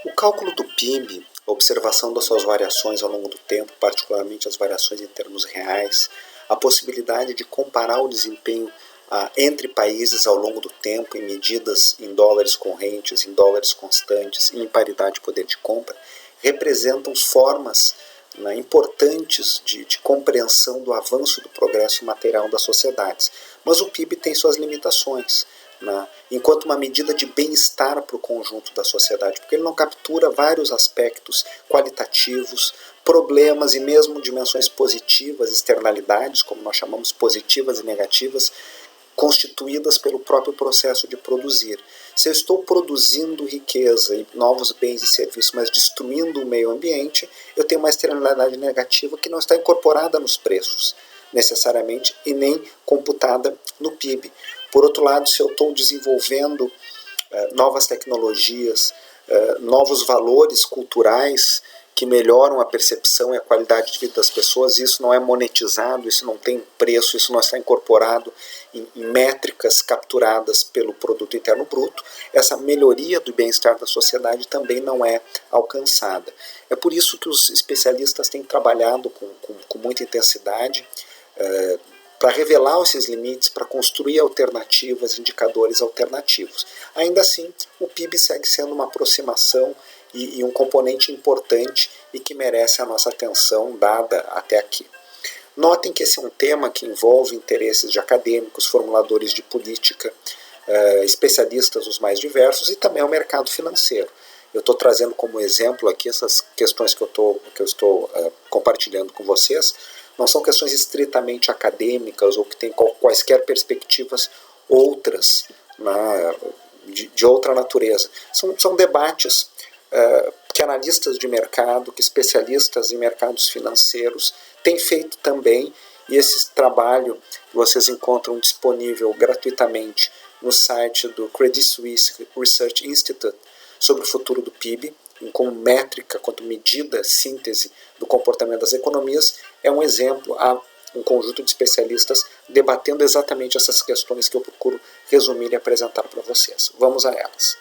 O cálculo do PIB, a observação das suas variações ao longo do tempo, particularmente as variações em termos reais, a possibilidade de comparar o desempenho entre países ao longo do tempo em medidas em dólares correntes, em dólares constantes e em paridade de poder de compra, representam formas importantes de compreensão do avanço do progresso material das sociedades. Mas o PIB tem suas limitações, enquanto uma medida de bem-estar para o conjunto da sociedade, porque ele não captura vários aspectos qualitativos, problemas e mesmo dimensões positivas, externalidades, como nós chamamos positivas e negativas, constituídas pelo próprio processo de produzir. Se eu estou produzindo riqueza e novos bens e serviços, mas destruindo o meio ambiente, eu tenho uma externalidade negativa que não está incorporada nos preços, necessariamente, e nem computada no PIB. Por outro lado, se eu estou desenvolvendo novas tecnologias, novos valores culturais que melhoram a percepção e a qualidade de vida das pessoas, isso não é monetizado, isso não tem preço, isso não está incorporado em métricas capturadas pelo produto interno bruto, essa melhoria do bem-estar da sociedade também não é alcançada. É por isso que os especialistas têm trabalhado com muita intensidade para revelar esses limites, para construir alternativas, indicadores alternativos. Ainda assim, o PIB segue sendo uma aproximação e um componente importante e que merece a nossa atenção dada até aqui. Notem que esse é um tema que envolve interesses de acadêmicos, formuladores de política, especialistas os mais diversos e também o mercado financeiro. Eu estou trazendo como exemplo aqui essas questões que eu estou compartilhando com vocês, não são questões estritamente acadêmicas ou que têm quaisquer perspectivas outras, de outra natureza. São debates que analistas de mercado, que especialistas em mercados financeiros têm feito também, e esse trabalho vocês encontram disponível gratuitamente no site do Credit Suisse Research Institute sobre o futuro do PIB, como métrica, quanto medida, síntese do comportamento das economias, é um exemplo a um conjunto de especialistas debatendo exatamente essas questões que eu procuro resumir e apresentar para vocês. Vamos a elas.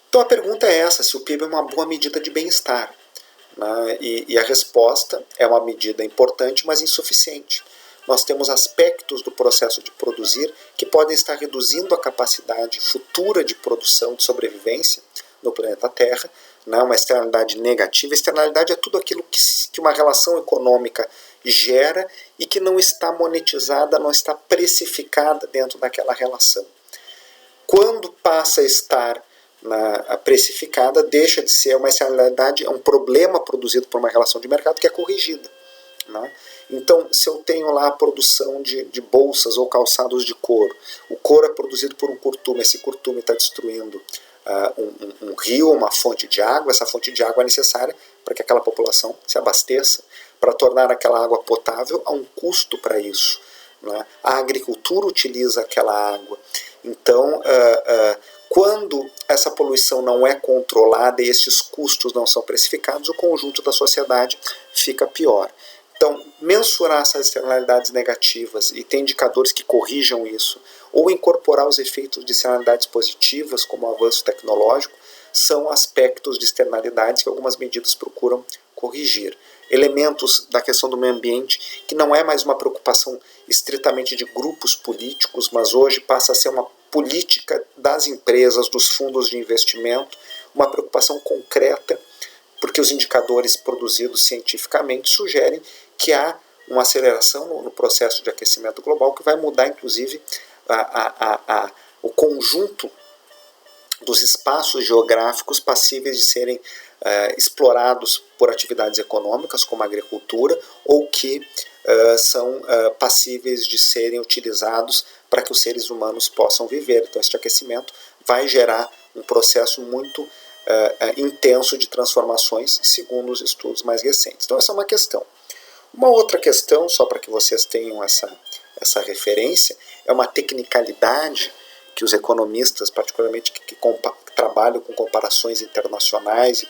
Então a pergunta é essa, se o PIB é uma boa medida de bem-estar. E a resposta é uma medida importante, mas insuficiente. Nós temos aspectos do processo de produzir que podem estar reduzindo a capacidade futura de produção, de sobrevivência no planeta Terra, uma externalidade negativa. Externalidade é tudo aquilo que uma relação econômica gera e que não está monetizada, não está precificada dentro daquela relação. Quando passa a estar precificada, deixa de ser uma externalidade, é um problema produzido por uma relação de mercado que é corrigida. Então, se eu tenho lá a produção de bolsas ou calçados de couro, o couro é produzido por um curtume, esse curtume está destruindo um rio, uma fonte de água, essa fonte de água é necessária para que aquela população se abasteça, para tornar aquela água potável, há um custo para isso. A agricultura utiliza aquela água. Então, quando essa poluição não é controlada e esses custos não são precificados, o conjunto da sociedade fica pior. Então, mensurar essas externalidades negativas e ter indicadores que corrijam isso, ou incorporar os efeitos de externalidades positivas, como o avanço tecnológico, são aspectos de externalidades que algumas medidas procuram corrigir. Elementos da questão do meio ambiente, que não é mais uma preocupação estritamente de grupos políticos, mas hoje passa a ser uma política das empresas, dos fundos de investimento, uma preocupação concreta, porque os indicadores produzidos cientificamente sugerem que há uma aceleração no processo de aquecimento global que vai mudar, inclusive, o conjunto dos espaços geográficos passíveis de serem explorados por atividades econômicas, como a agricultura, ou que são passíveis de serem utilizados para que os seres humanos possam viver. Então, este aquecimento vai gerar um processo muito intenso de transformações, segundo os estudos mais recentes. Então, essa é uma questão. Uma outra questão, só para que vocês tenham essa referência, é uma tecnicalidade que os economistas, particularmente que trabalham com comparações internacionais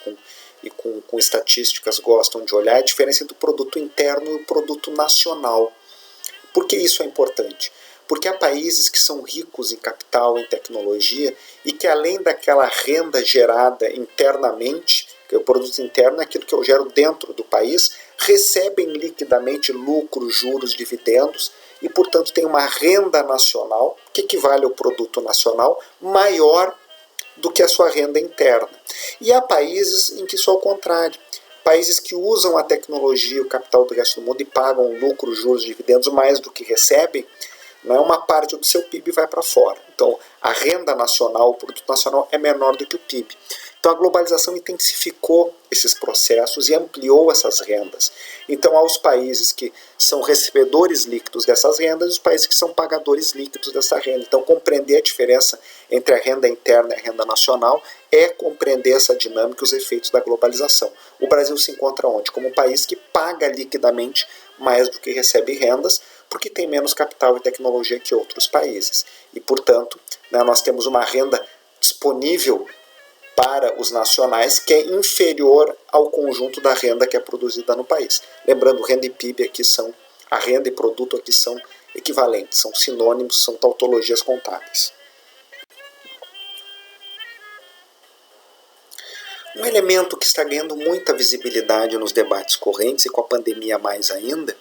e com estatísticas, gostam de olhar, é a diferença entre o produto interno e o produto nacional. Por que isso é importante? Porque há países que são ricos em capital, em tecnologia, e que além daquela renda gerada internamente, que o produto interno é aquilo que eu gero dentro do país, recebem liquidamente lucros, juros, dividendos, e portanto tem uma renda nacional, que equivale ao produto nacional, maior do que a sua renda interna. E há países em que isso é o contrário. Países que usam a tecnologia, o capital do resto do mundo e pagam lucros, juros, dividendos mais do que recebem, uma parte do seu PIB vai para fora. Então, a renda nacional, o produto nacional é menor do que o PIB. Então, a globalização intensificou esses processos e ampliou essas rendas. Então, há os países que são recebedores líquidos dessas rendas e os países que são pagadores líquidos dessa renda. Então, compreender a diferença entre a renda interna e a renda nacional é compreender essa dinâmica e os efeitos da globalização. O Brasil se encontra onde? Como um país que paga liquidamente mais do que recebe rendas, porque tem menos capital e tecnologia que outros países. E, portanto, nós temos uma renda disponível para os nacionais que é inferior ao conjunto da renda que é produzida no país. Lembrando, renda e PIB aqui são, a renda e produto aqui são equivalentes, são sinônimos, são tautologias contábeis. Um elemento que está ganhando muita visibilidade nos debates correntes e com a pandemia mais ainda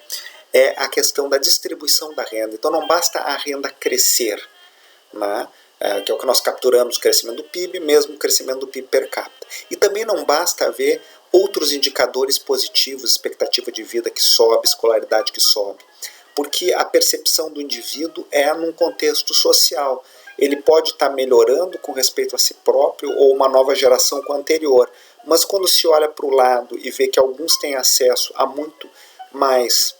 é a questão da distribuição da renda. Então não basta a renda crescer, que é o que nós capturamos, o crescimento do PIB, mesmo o crescimento do PIB per capita. E também não basta haver outros indicadores positivos, expectativa de vida que sobe, escolaridade que sobe, porque a percepção do indivíduo é num contexto social. Ele pode estar melhorando com respeito a si próprio ou uma nova geração com a anterior, mas quando se olha para o lado e vê que alguns têm acesso a muito mais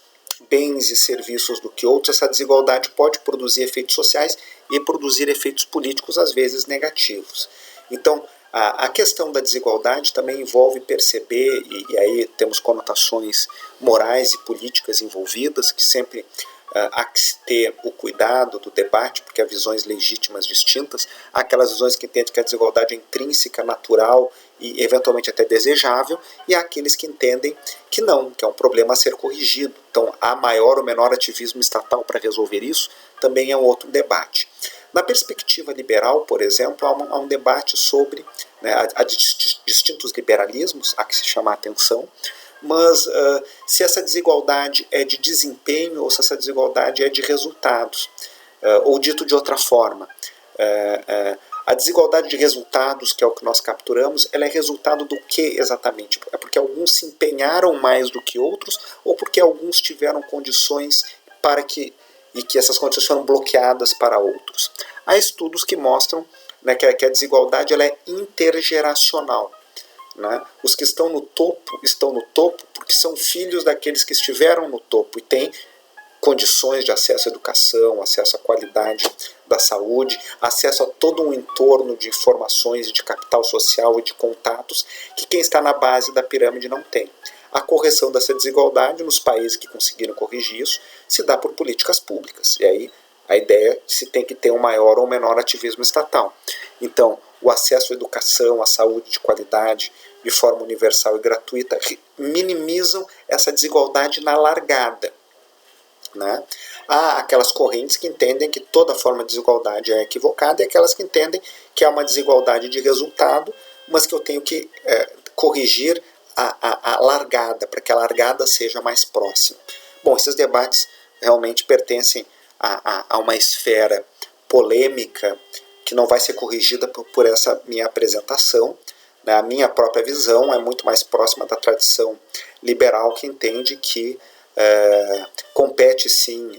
bens e serviços do que outros, essa desigualdade pode produzir efeitos sociais e produzir efeitos políticos, às vezes negativos. Então, a questão da desigualdade também envolve perceber, e aí temos conotações morais e políticas envolvidas, que sempre há que se ter o cuidado do debate, porque há visões legítimas distintas, há aquelas visões que entendem que a desigualdade é intrínseca, natural e eventualmente até desejável, e há aqueles que entendem que não, que é um problema a ser corrigido. Então, há maior ou menor ativismo estatal para resolver isso, também é um outro debate. Na perspectiva liberal, por exemplo, há um debate sobre há distintos liberalismos, há que se chamar a atenção, mas se essa desigualdade é de desempenho ou se essa desigualdade é de resultados. Ou dito de outra forma, a desigualdade de resultados, que é o que nós capturamos, ela é resultado do que exatamente? É porque alguns se empenharam mais do que outros ou porque alguns tiveram condições e que essas condições foram bloqueadas para outros? Há estudos que mostram que a desigualdade ela é intergeracional. Os que estão no topo porque são filhos daqueles que estiveram no topo e têm condições de acesso à educação, acesso à qualidade da saúde, acesso a todo um entorno de informações, de capital social e de contatos que quem está na base da pirâmide não tem. A correção dessa desigualdade nos países que conseguiram corrigir isso se dá por políticas públicas. E aí a ideia é se tem que ter um maior ou menor ativismo estatal. Então, o acesso à educação, à saúde de qualidade, de forma universal e gratuita, minimizam essa desigualdade na largada. Há aquelas correntes que entendem que toda forma de desigualdade é equivocada e aquelas que entendem que há uma desigualdade de resultado, mas que eu tenho que corrigir a largada, para que a largada seja mais próxima. Bom, esses debates realmente pertencem a uma esfera polêmica que não vai ser corrigida por essa minha apresentação. A minha própria visão é muito mais próxima da tradição liberal, que entende que compete sim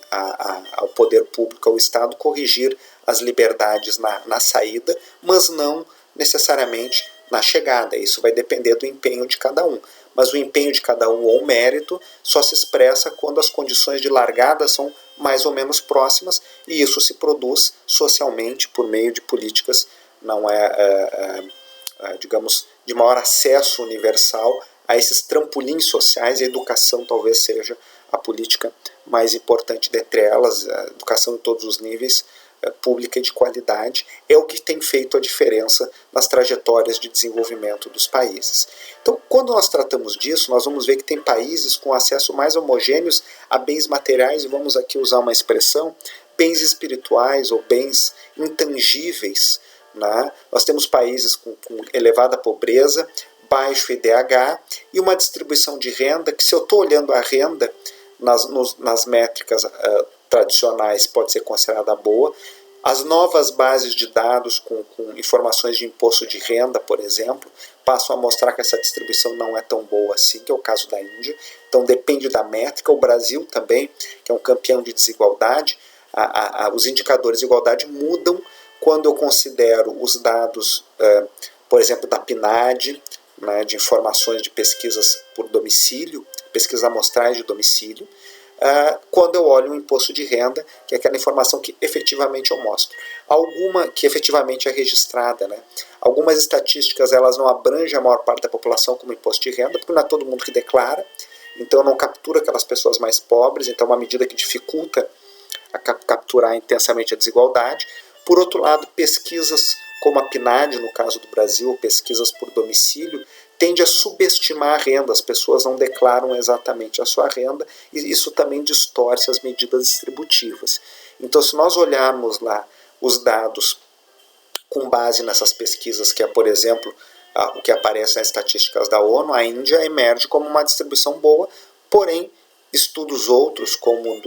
ao poder público, ao Estado, corrigir as liberdades na saída, mas não necessariamente na chegada. Isso vai depender do empenho de cada um. Mas o empenho de cada um ou o mérito só se expressa quando as condições de largada são mais ou menos próximas, e isso se produz socialmente por meio de políticas, digamos, de maior acesso universal a esses trampolins sociais. A educação talvez seja a política mais importante dentre elas, a educação em todos os níveis, pública e de qualidade, é o que tem feito a diferença nas trajetórias de desenvolvimento dos países. Então, quando nós tratamos disso, nós vamos ver que tem países com acesso mais homogêneos a bens materiais, e vamos aqui usar uma expressão bens espirituais ou bens intangíveis, né? Nós temos países com elevada pobreza, baixo IDH e uma distribuição de renda que, se eu estou olhando a renda nas métricas tradicionais, pode ser considerada boa. As novas bases de dados com informações de imposto de renda, por exemplo, passam a mostrar que essa distribuição não é tão boa assim, que é o caso da Índia. Então depende da métrica. O Brasil também, que é um campeão de desigualdade, os indicadores de igualdade mudam quando eu considero os dados, por exemplo, da PNAD, né, de informações de pesquisas por domicílio, pesquisas amostrais de domicílio, quando eu olho o imposto de renda, que é aquela informação que efetivamente eu mostro. Alguma que efetivamente é registrada, né? Algumas estatísticas elas não abrangem a maior parte da população como imposto de renda, porque não é todo mundo que declara, então não captura aquelas pessoas mais pobres, então é uma medida que dificulta a capturar intensamente a desigualdade. Por outro lado, pesquisas como a PNAD, no caso do Brasil, pesquisas por domicílio, tende a subestimar a renda, as pessoas não declaram exatamente a sua renda, e isso também distorce as medidas distributivas. Então, se nós olharmos lá os dados com base nessas pesquisas, que é, por exemplo, o que aparece nas estatísticas da ONU, a Índia emerge como uma distribuição boa, porém, estudos outros, como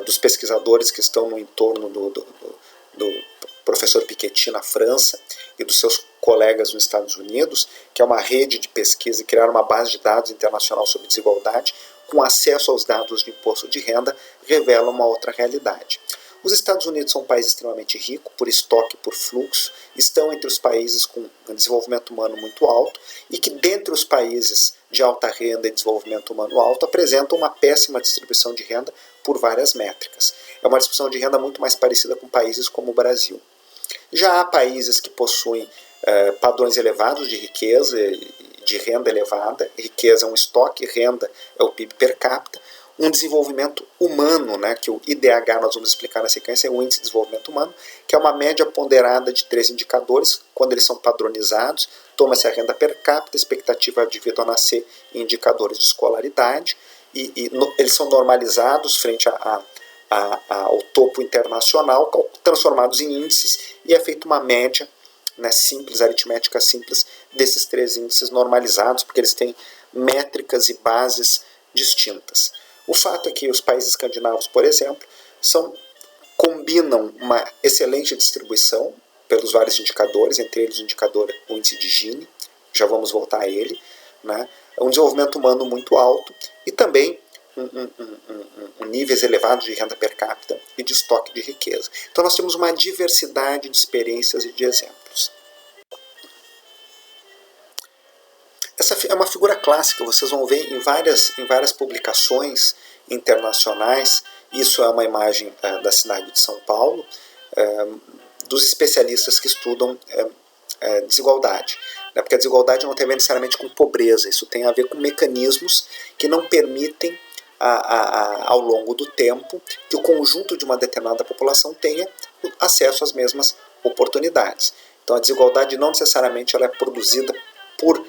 dos pesquisadores que estão no entorno do professor Piketty na França e dos seus colegas nos Estados Unidos, que é uma rede de pesquisa e criar uma base de dados internacional sobre desigualdade, com acesso aos dados de imposto de renda, revela uma outra realidade. Os Estados Unidos são um país extremamente rico, por estoque, por fluxo, estão entre os países com um desenvolvimento humano muito alto e que, dentre os países de alta renda e desenvolvimento humano alto, apresentam uma péssima distribuição de renda por várias métricas. É uma distribuição de renda muito mais parecida com países como o Brasil. Já há países que possuem padrões elevados de riqueza, de renda elevada. Riqueza é um estoque, renda é o PIB per capita. Um desenvolvimento humano, né, que o IDH nós vamos explicar na sequência, é o Índice de Desenvolvimento Humano, que é uma média ponderada de 3 indicadores. Quando eles são padronizados, toma-se a renda per capita, expectativa de vida ao nascer e indicadores de escolaridade, e eles são normalizados frente ao topo internacional, transformados em índices, e é feita uma média, né, simples, aritmética simples, desses 3 índices normalizados, porque eles têm métricas e bases distintas. O fato é que os países escandinavos, por exemplo, combinam uma excelente distribuição pelos vários indicadores, entre eles o índice de Gini, já vamos voltar a ele, né? Um desenvolvimento humano muito alto e também níveis elevados de renda per capita e de estoque de riqueza. Então nós temos uma diversidade de experiências e de exemplos. Essa é uma figura clássica, vocês vão ver em várias publicações internacionais. Isso é uma imagem da cidade de São Paulo, dos especialistas que estudam desigualdade. Né? Porque a desigualdade não tem a ver necessariamente com pobreza, isso tem a ver com mecanismos que não permitem, ao longo do tempo, que o conjunto de uma determinada população tenha acesso às mesmas oportunidades. Então a desigualdade não necessariamente ela é produzida por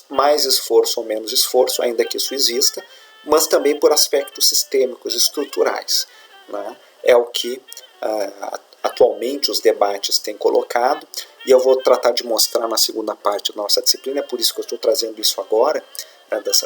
mais esforço ou menos esforço, ainda que isso exista, mas também por aspectos sistêmicos, estruturais. Né? É o que atualmente os debates têm colocado, e eu vou tratar de mostrar na segunda parte da nossa disciplina, é por isso que eu estou trazendo isso agora,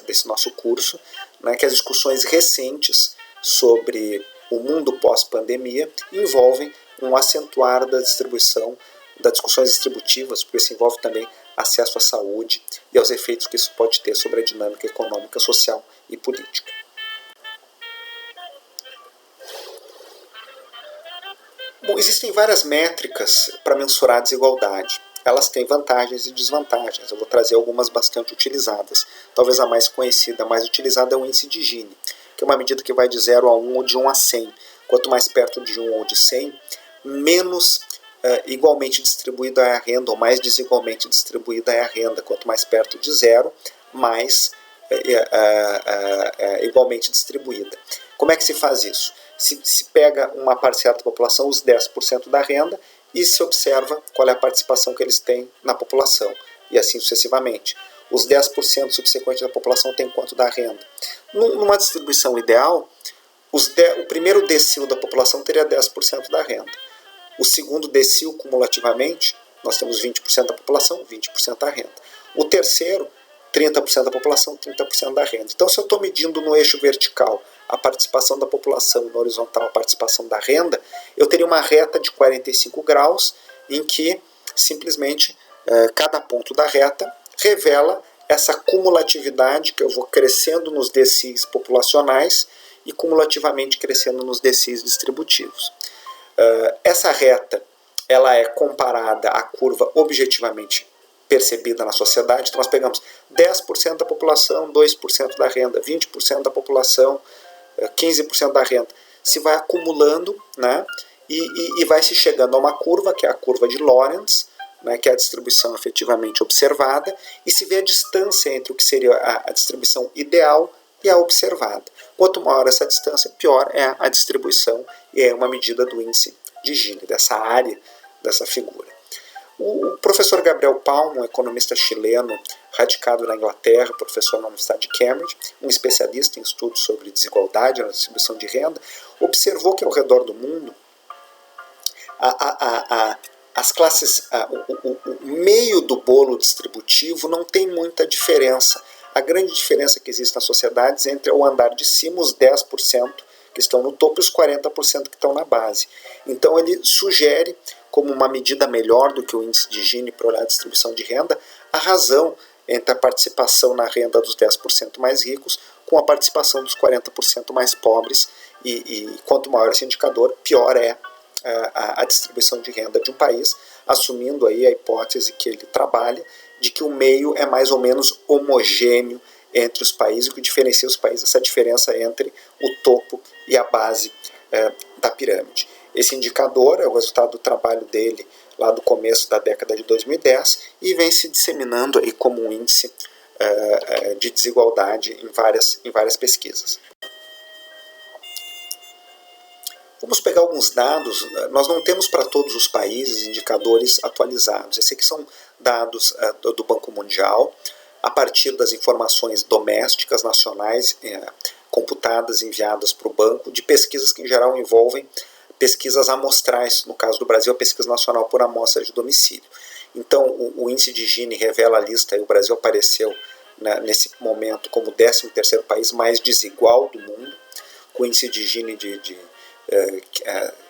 desse nosso curso, né, que as discussões recentes sobre o mundo pós-pandemia envolvem um acentuar da distribuição, das discussões distributivas, porque isso envolve também acesso à saúde e aos efeitos que isso pode ter sobre a dinâmica econômica, social e política. Bom, existem várias métricas para mensurar a desigualdade. Elas têm vantagens e desvantagens. Eu vou trazer algumas bastante utilizadas. Talvez a mais conhecida, a mais utilizada é o índice de Gini, que é uma medida que vai de 0 a 1 ou de 1 a 100. Quanto mais perto de 1 ou de 100, menos igualmente distribuída é a renda, ou mais desigualmente distribuída é a renda. Quanto mais perto de 0, mais igualmente distribuída. Como é que se faz isso? Se pega uma parcela da população, os 10% da renda, e se observa qual é a participação que eles têm na população, e assim sucessivamente. Os 10% subsequentes da população têm quanto da renda. Numa distribuição ideal, O primeiro decil da população teria 10% da renda. O segundo decil, cumulativamente, nós temos 20% da população, 20% da renda. O terceiro, 30% da população, 30% da renda. Então, se eu estou medindo no eixo vertical a participação da população e no horizontal a participação da renda, eu teria uma reta de 45 graus em que simplesmente cada ponto da reta revela essa cumulatividade que eu vou crescendo nos decis populacionais e cumulativamente crescendo nos decis distributivos. Essa reta ela é comparada à curva objetivamente percebida na sociedade. Então nós pegamos 10% da população, 2% da renda, 20% da população, 15% da renda. Se vai acumulando, né, e vai se chegando a uma curva, que é a curva de Lorenz, né, que é a distribuição efetivamente observada, e se vê a distância entre o que seria a distribuição ideal e a observada. Quanto maior essa distância, pior é a distribuição, e é uma medida do índice de Gini, dessa área, dessa figura. O professor Gabriel Palma, um economista chileno radicado na Inglaterra, professor na Universidade de Cambridge, um especialista em estudos sobre desigualdade na distribuição de renda, observou que ao redor do mundo as classes, o meio do bolo distributivo não tem muita diferença. A grande diferença que existe nas sociedades é entre o andar de cima, os 10% que estão no topo e os 40% que estão na base. Então ele sugere, como uma medida melhor do que o índice de Gini para olhar a distribuição de renda, a razão entre a participação na renda dos 10% mais ricos com a participação dos 40% mais pobres, e quanto maior esse indicador, pior é a distribuição de renda de um país, assumindo aí a hipótese que ele trabalha de que o meio é mais ou menos homogêneo entre os países, o que diferencia os países, essa diferença entre o topo e a base da pirâmide. Esse indicador é o resultado do trabalho dele lá do começo da década de 2010 e vem se disseminando aí como um índice de desigualdade em várias pesquisas. Vamos pegar alguns dados. Nós não temos para todos os países indicadores atualizados. Esses aqui são dados do Banco Mundial, a partir das informações domésticas, nacionais, computadas, enviadas para o banco, de pesquisas que em geral envolvem pesquisas amostrais, no caso do Brasil, a pesquisa nacional por amostra de domicílio. Então, o índice de Gini revela a lista, e o Brasil apareceu nesse momento como o 13º país mais desigual do mundo, com o índice de Gini de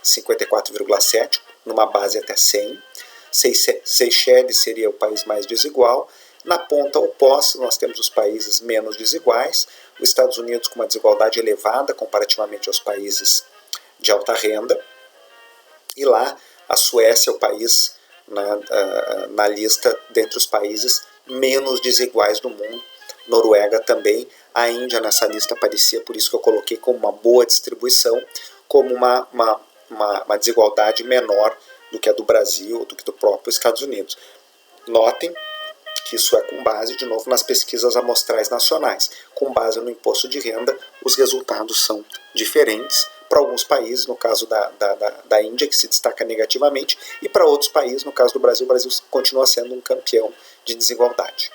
54,7, numa base até 100. Seychelles seria o país mais desigual. Na ponta oposta, nós temos os países menos desiguais, os Estados Unidos com uma desigualdade elevada comparativamente aos países de alta renda, e lá a Suécia é o país na lista dentre os países menos desiguais do mundo. Noruega também. A Índia nessa lista aparecia, por isso que eu coloquei como uma boa distribuição, como uma desigualdade menor do que a do Brasil ou do que do próprio Estados Unidos. Notem que isso é com base, de novo, nas pesquisas amostrais nacionais. Com base no imposto de renda, os resultados são diferentes para alguns países, no caso da Índia, que se destaca negativamente, e para outros países, no caso do Brasil, o Brasil continua sendo um campeão de desigualdade.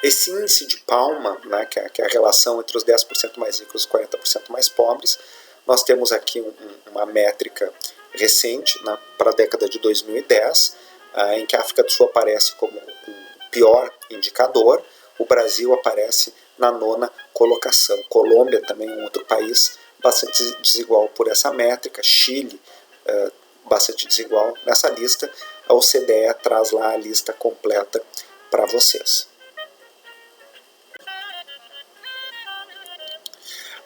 Esse índice de Palma, né, que é a relação entre os 10% mais ricos e os 40% mais pobres, nós temos aqui uma métrica recente, né, para a década de 2010, em que a África do Sul aparece como o pior indicador, o Brasil aparece na 9ª colocação. Colômbia também é um outro país bastante desigual por essa métrica, Chile bastante desigual nessa lista. A OCDE traz lá a lista completa para vocês.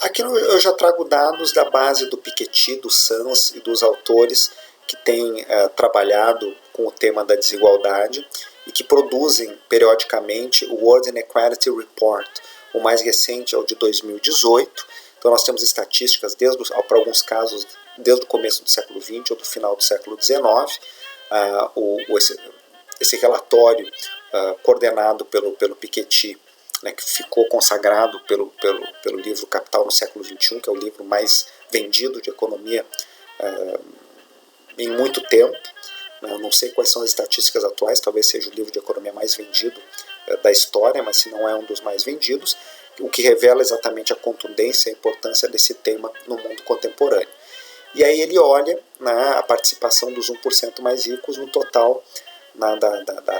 Aqui eu já trago dados da base do Piketty, do Sans e dos autores que têm trabalhado com o tema da desigualdade e que produzem periodicamente o World Inequality Report. O mais recente é o de 2018. Então nós temos estatísticas, para alguns casos, desde o começo do século XX ou do final do século XIX. Esse relatório coordenado pelo Piketty, né, que ficou consagrado pelo livro Capital no século XXI, que é o livro mais vendido de economia em muito tempo. Eu não sei quais são as estatísticas atuais, talvez seja o livro de economia mais vendido da história, mas se não é um dos mais vendidos, o que revela exatamente a contundência e a importância desse tema no mundo contemporâneo. E aí ele olha, né, a participação dos 1% mais ricos no total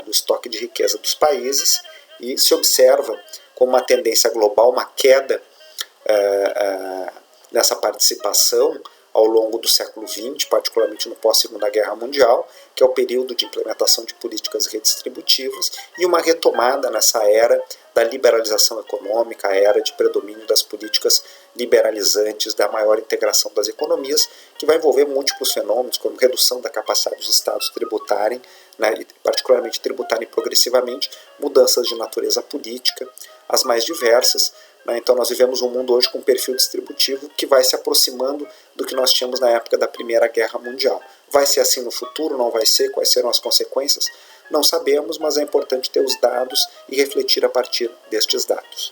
do estoque de riqueza dos países e se observa como uma tendência global, uma queda nessa participação ao longo do século XX, particularmente no pós-Segunda Guerra Mundial, que é o período de implementação de políticas redistributivas, e uma retomada nessa era da liberalização econômica, a era de predomínio das políticas liberalizantes, da maior integração das economias, que vai envolver múltiplos fenômenos, como redução da capacidade dos estados tributarem, né, e particularmente tributarem progressivamente, mudanças de natureza política, as mais diversas. Então nós vivemos um mundo hoje com um perfil distributivo que vai se aproximando do que nós tínhamos na época da Primeira Guerra Mundial. Vai ser assim no futuro? Não vai ser? Quais serão as consequências? Não sabemos, mas é importante ter os dados e refletir a partir destes dados.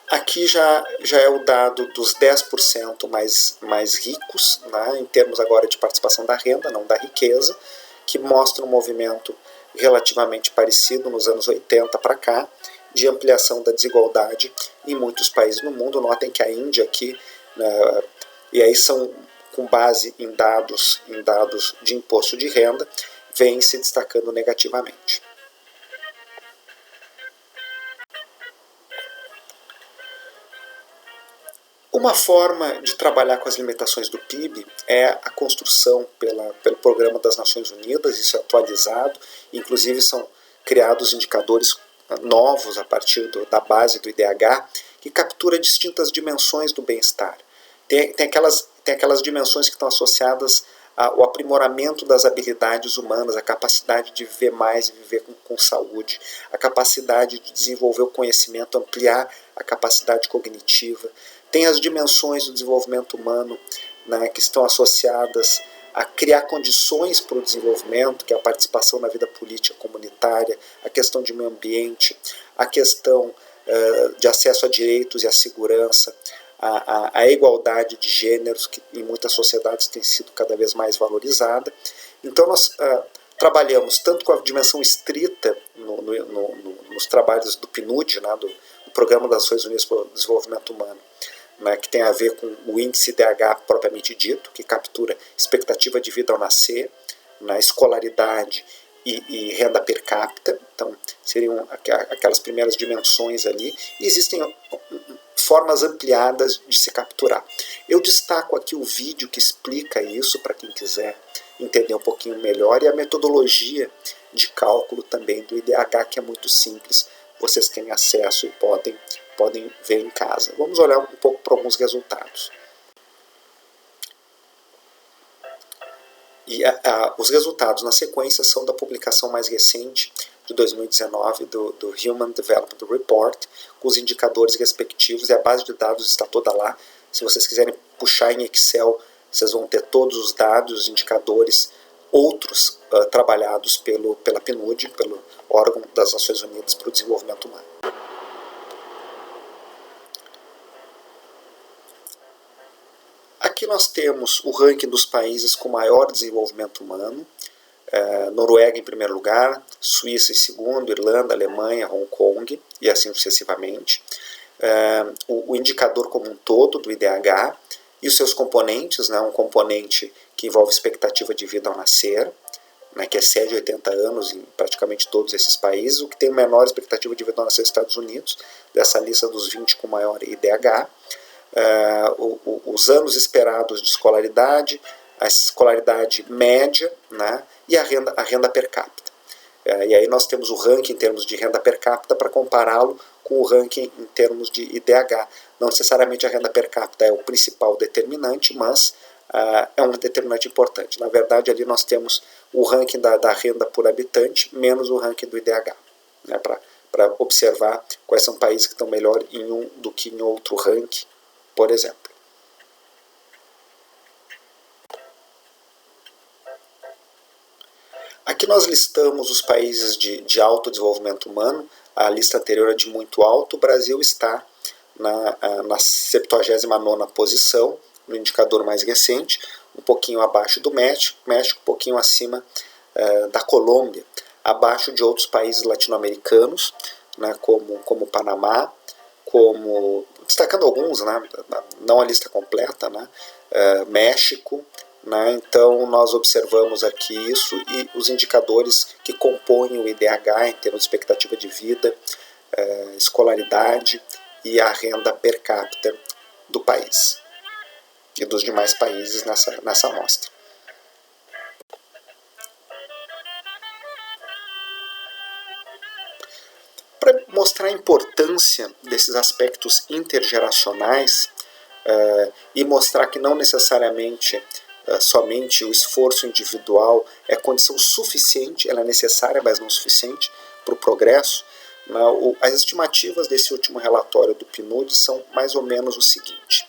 Aqui já é o dado dos 10% mais ricos, né, em termos agora de participação da renda, não da riqueza, que mostra um movimento relativamente parecido nos anos 80 para cá, de ampliação da desigualdade em muitos países no mundo. Notem que a Índia aqui, e aí são com base em dados de imposto de renda, vem se destacando negativamente. Uma forma de trabalhar com as limitações do PIB é a construção pelo Programa das Nações Unidas, isso é atualizado, inclusive são criados indicadores novos a partir da base do IDH, que captura distintas dimensões do bem-estar. Tem aquelas dimensões que estão associadas ao aprimoramento das habilidades humanas, a capacidade de viver mais e viver com saúde, a capacidade de desenvolver o conhecimento, ampliar a capacidade cognitiva. Tem as dimensões do desenvolvimento humano, né, que estão associadas a criar condições para o desenvolvimento, que é a participação na vida política comunitária, a questão de meio ambiente, a questão de acesso a direitos e a segurança, a igualdade de gêneros, que em muitas sociedades tem sido cada vez mais valorizada. Então nós trabalhamos tanto com a dimensão estrita nos trabalhos do PNUD, né, do Programa das Nações Unidas para o Desenvolvimento Humano, né, que tem a ver com o índice IDH propriamente dito, que captura expectativa de vida ao nascer, na escolaridade e renda per capita. Então seriam aquelas primeiras dimensões ali, e existem formas ampliadas de se capturar. Eu destaco aqui o vídeo que explica isso para quem quiser entender um pouquinho melhor, e a metodologia de cálculo também do IDH, que é muito simples, vocês têm acesso e podem ver em casa. Vamos olhar um pouco para alguns resultados. E os resultados na sequência são da publicação mais recente de 2019 do Human Development Report, com os indicadores respectivos, e a base de dados está toda lá. Se vocês quiserem puxar em Excel, vocês vão ter todos os dados, os indicadores, outros trabalhados pela PNUD, pelo órgão das Nações Unidas para o Desenvolvimento Humano. Aqui nós temos o ranking dos países com maior desenvolvimento humano. Noruega em primeiro lugar, Suíça em segundo, Irlanda, Alemanha, Hong Kong e assim sucessivamente. O indicador como um todo do IDH e os seus componentes, né, um componente que envolve expectativa de vida ao nascer, né, que excede 80 anos em praticamente todos esses países, o que tem menor expectativa de vida ao nascer nos Estados Unidos, dessa lista dos 20 com maior IDH. Os anos esperados de escolaridade, a escolaridade média, né, e a renda per capita. E aí nós temos o ranking em termos de renda per capita para compará-lo com o ranking em termos de IDH. Não necessariamente a renda per capita é o principal determinante, mas é um determinante importante. Na verdade, ali nós temos o ranking da renda por habitante menos o ranking do IDH, né, para observar quais são países que estão melhor em um do que em outro ranking, por exemplo. Aqui nós listamos os países de alto desenvolvimento humano. A lista anterior é de muito alto. O Brasil está na 79ª posição, no indicador mais recente, um pouquinho abaixo do México um pouquinho acima da Colômbia, abaixo de outros países latino-americanos, né, como Panamá, destacando alguns, né, não a lista completa, né, México, né, então nós observamos aqui isso e os indicadores que compõem o IDH em termos de expectativa de vida, escolaridade e a renda per capita do país e dos demais países nessa amostra. Para mostrar a importância desses aspectos intergeracionais e mostrar que não necessariamente somente o esforço individual é condição suficiente, ela é necessária, mas não suficiente para o progresso, as estimativas desse último relatório do PNUD são mais ou menos o seguinte: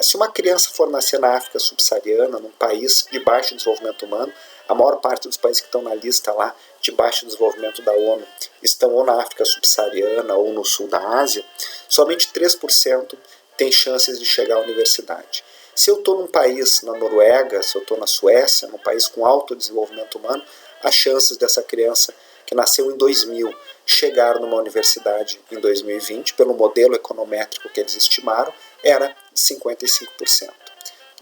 se uma criança for nascer na África subsaariana, num país de baixo desenvolvimento humano, a maior parte dos países que estão na lista lá de baixo desenvolvimento da ONU estão ou na África subsaariana ou no sul da Ásia, somente 3% tem chances de chegar à universidade. Se eu estou num país na Noruega, se eu estou na Suécia, num país com alto desenvolvimento humano, as chances dessa criança que nasceu em 2000 chegar numa universidade em 2020, pelo modelo econométrico que eles estimaram, era de 55%.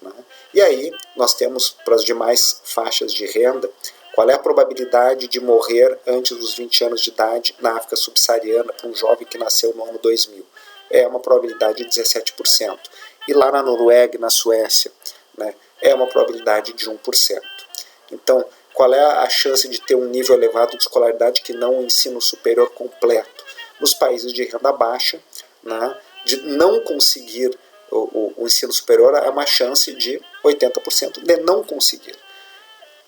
Né? E aí nós temos para as demais faixas de renda, qual é a probabilidade de morrer antes dos 20 anos de idade na África subsaariana para um jovem que nasceu no ano 2000? É uma probabilidade de 17%. E lá na Noruega e na Suécia, né, é uma probabilidade de 1%. Então, qual é a chance de ter um nível elevado de escolaridade que não o ensino superior completo? Nos países de renda baixa, né, de não conseguir o ensino superior, é uma chance de 80% de não conseguir.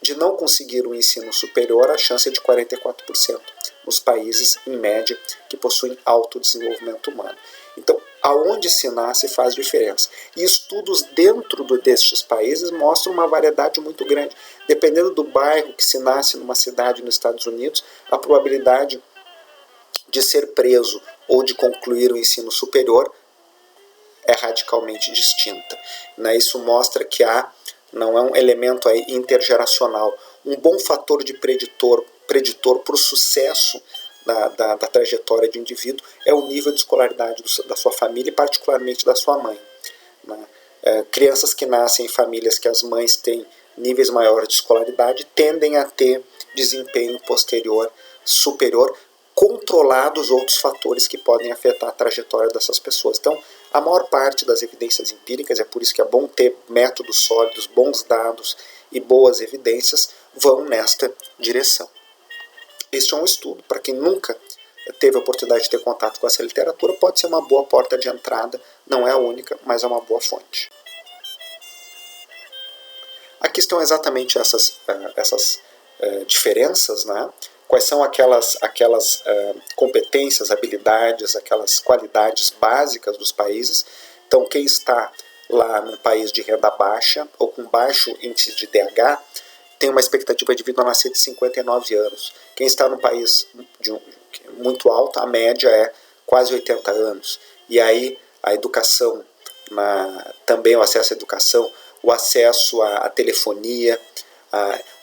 De não conseguir o ensino superior, a chance é de 44% nos países, em média, que possuem alto desenvolvimento humano. Então, aonde se nasce faz diferença. E estudos dentro destes países mostram uma variedade muito grande. Dependendo do bairro que se nasce numa cidade nos Estados Unidos, a probabilidade de ser preso ou de concluir o ensino superior é radicalmente distinta. Isso mostra que não é um elemento aí intergeracional. Um bom fator de preditor para o sucesso da trajetória de um indivíduo é o nível de escolaridade da sua família e particularmente da sua mãe. Crianças que nascem em famílias que as mães têm níveis maiores de escolaridade tendem a ter desempenho posterior superior, controlados outros fatores que podem afetar a trajetória dessas pessoas. Então, a maior parte das evidências empíricas, é por isso que é bom ter métodos sólidos, bons dados e boas evidências, vão nesta direção. Este é um estudo, para quem nunca teve a oportunidade de ter contato com essa literatura, pode ser uma boa porta de entrada, não é a única, mas é uma boa fonte. Aqui estão exatamente essas diferenças, né? Quais são aquelas competências, habilidades, aquelas qualidades básicas dos países. Então, quem está lá num país de renda baixa ou com baixo índice de DH tem uma expectativa de vida a nascer de 59 anos. Quem está num país muito alto, a média é quase 80 anos. E aí a educação, também o acesso à educação, o acesso à telefonia,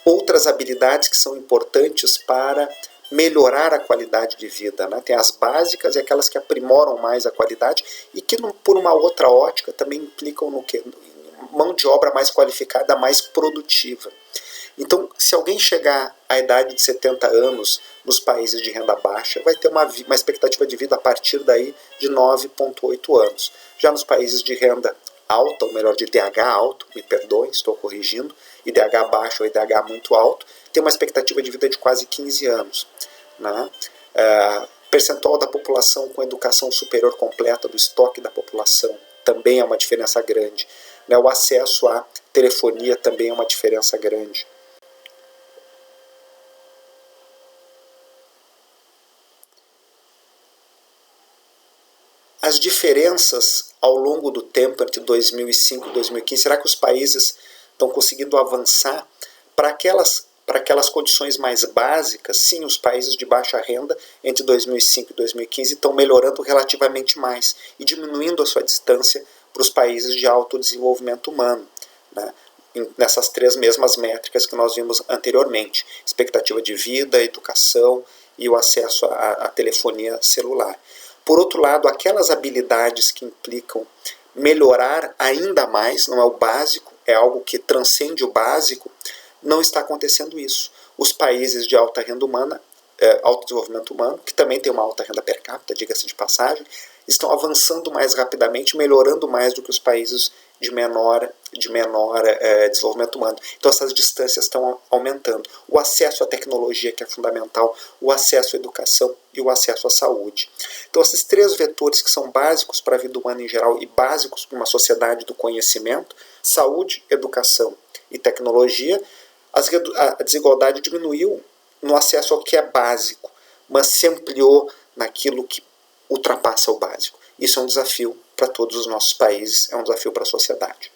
outras habilidades que são importantes para melhorar a qualidade de vida. Tem as básicas e aquelas que aprimoram mais a qualidade e que, por uma outra ótica, também implicam no quê? Mão de obra mais qualificada, mais produtiva. Então, se alguém chegar à idade de 70 anos nos países de renda baixa, vai ter uma expectativa de vida a partir daí de 9,8 anos. Já nos países de renda alta, ou melhor, de DH alto, me perdoem, estou corrigindo, IDH baixo ou IDH muito alto, tem uma expectativa de vida de quase 15 anos. Percentual da população com educação superior completa, do estoque da população, também é uma diferença grande. O acesso à telefonia também é uma diferença grande. As diferenças ao longo do tempo entre 2005 e 2015, será que os países estão conseguindo avançar para aquelas condições mais básicas? Sim, os países de baixa renda entre 2005 e 2015 estão melhorando relativamente mais e diminuindo a sua distância para os países de alto desenvolvimento humano. nessas três mesmas métricas que nós vimos anteriormente: expectativa de vida, educação e o acesso à telefonia celular. Por outro lado, aquelas habilidades que implicam melhorar ainda mais, não é o básico, é algo que transcende o básico, não está acontecendo isso. Os países de alta renda humana, alto desenvolvimento humano, que também tem uma alta renda per capita, diga-se de passagem, estão avançando mais rapidamente, melhorando mais do que os países de menor desenvolvimento humano. Então essas distâncias estão aumentando. O acesso à tecnologia, que é fundamental, o acesso à educação e o acesso à saúde. Então esses três vetores que são básicos para a vida humana em geral e básicos para uma sociedade do conhecimento: saúde, educação e tecnologia. A desigualdade diminuiu no acesso ao que é básico, mas se ampliou naquilo que ultrapassa o básico. Isso é um desafio para todos os nossos países, é um desafio para a sociedade.